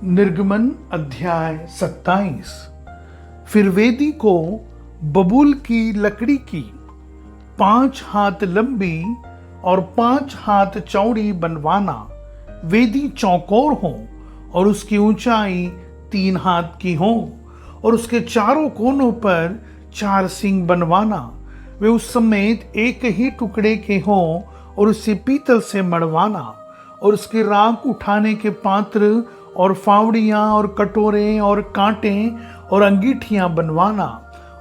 निर्गमन अध्याय 27। फिर वेदी को बबूल की लकड़ी की 5 हाथ लंबी और 5 हाथ चौड़ी बनवाना। वेदी चौकोर हो और उसकी ऊंचाई 3 हाथ की हो और उसके चारों कोनों पर 4 सींग बनवाना। वे उस समेत एक ही टुकड़े के हों और उसे पीतल से मढ़वाना। और उसके राख उठाने के पात्र और फावड़ियां और कटोरे और कांटे और अंगीठियां बनवाना।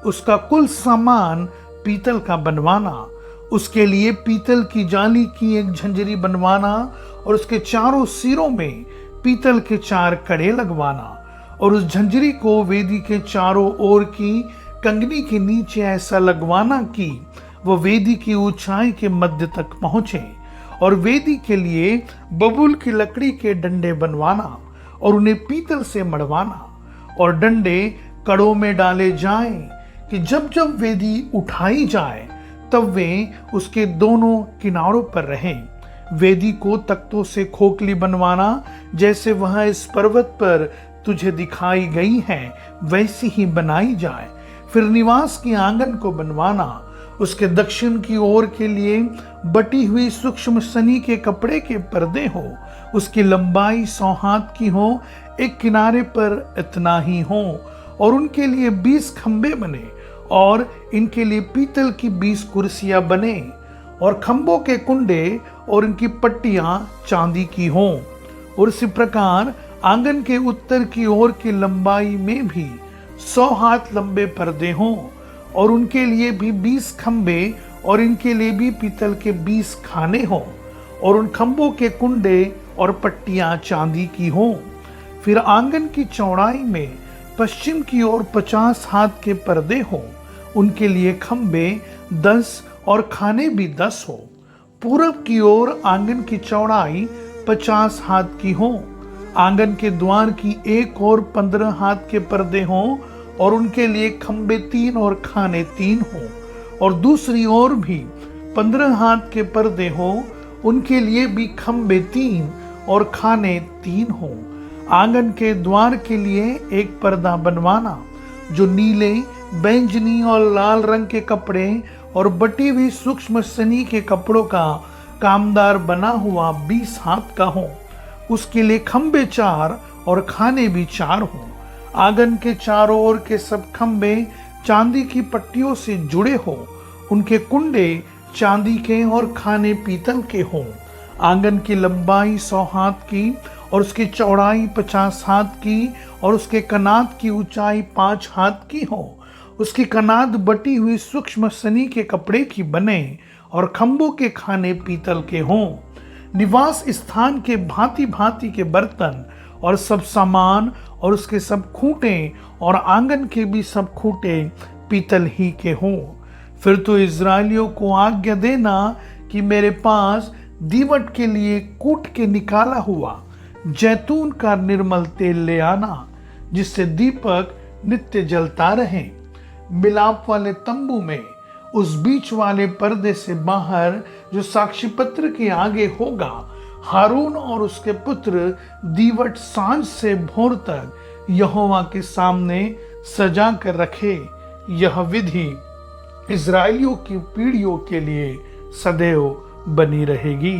उसका कुल सामान पीतल का बनवाना। उसके लिए पीतल की जाली की एक झंझरी बनवाना और उसके चारों सिरों में पीतल के 4 कड़े लगवाना। और उस झंझरी को वेदी के चारों ओर की कंगनी के नीचे ऐसा लगवाना कि वह वेदी की ऊंचाई के मध्य तक पहुंचे। और वेदी के लिए बबूल की लकड़ी के डंडे बनवाना और उन्हें पीतल से मढ़वाना। और डंडे कड़ों में डाले जाएं कि जब जब वेदी उठाई जाए तब वे उसके दोनों किनारों पर रहें। वेदी को तख्तों से खोखली बनवाना, जैसे वह इस पर्वत पर तुझे दिखाई गई है वैसी ही बनाई जाए। फिर निवास की आंगन को बनवाना। उसके दक्षिण की ओर के लिए बटी हुई सूक्ष्म सनी के कपड़े के पर्दे हो। उसकी लंबाई 100 हाथ की हो, एक किनारे पर इतना ही हो। और उनके लिए 20 खंबे बने और इनके लिए पीतल की 20 कुर्सियां बने। और खंबों के कुंडे और इनकी पट्टियां चांदी की हों। और इसी प्रकार आंगन के उत्तर की ओर की लंबाई में भी 100 हाथ लंबे पर्दे हों और उनके लिए भी 20 खंबे और इनके लिए भी पीतल के 20 खाने हों। और उन खंबों के कुंडे और पट्टियां चांदी की हों। फिर आंगन की चौड़ाई में पश्चिम की ओर 50 हाथ के पर्दे हों। उनके लिए खंबे 10 और खाने भी 10 हो। पूरब की ओर आंगन की चौड़ाई 50 हाथ की हो। आंगन के द्वार की एक और 15 हाथ के पर्दे हों और उनके लिए खंबे 3 और खाने 3 हों। और दूसरी ओर भी 15 हाथ के पर्दे हों, उनके लिए भी खंबे 3 और खाने 3 हों। आंगन के द्वार के लिए एक पर्दा बनवाना जो नीले, बैंगनी और लाल रंग के कपड़े और बटी हुई सूक्ष्म सनी के कपड़ों का कामदार बना हुआ 20 हाथ का हो। उसके लिए खंबे 4 और खाने भी 4 हों। आंगन के चारों ओर के सब खंबे चांदी की पट्टियों से जुड़े हों। उनके कुंडे चांदी के और खाने पीतल के हों। आंगन की लंबाई 100 हाथ की और उसकी चौड़ाई 50 हाथ की और उसके कनात की ऊंचाई 5 हाथ की हो। उसकी कनात बटी हुई सूक्ष्म सनी के कपड़े की बने और खंबों के खाने पीतल के हों। निवास स्थान के भांति भांति के बर्तन और सब सामान और उसके सब खूंटे और आंगन के भी सब खूंटे पीतल ही के हों। फिर तो इजराइलियों को आज्ञा देना कि मेरे पास दीवट के लिए कूट के निकाला हुआ जैतून का निर्मल तेल ले आना, जिससे दीपक नित्य जलता रहे। मिलाप वाले तंबू में उस बीच वाले पर्दे से बाहर जो साक्षी पत्र के आगे होगा, हारून और उसके पुत्र दीवट सांझ से भोर तक यहोवा के सामने सजा कर रखे। यह विधि इजराइलियों की पीढ़ियों के लिए सदैव बनी रहेगी।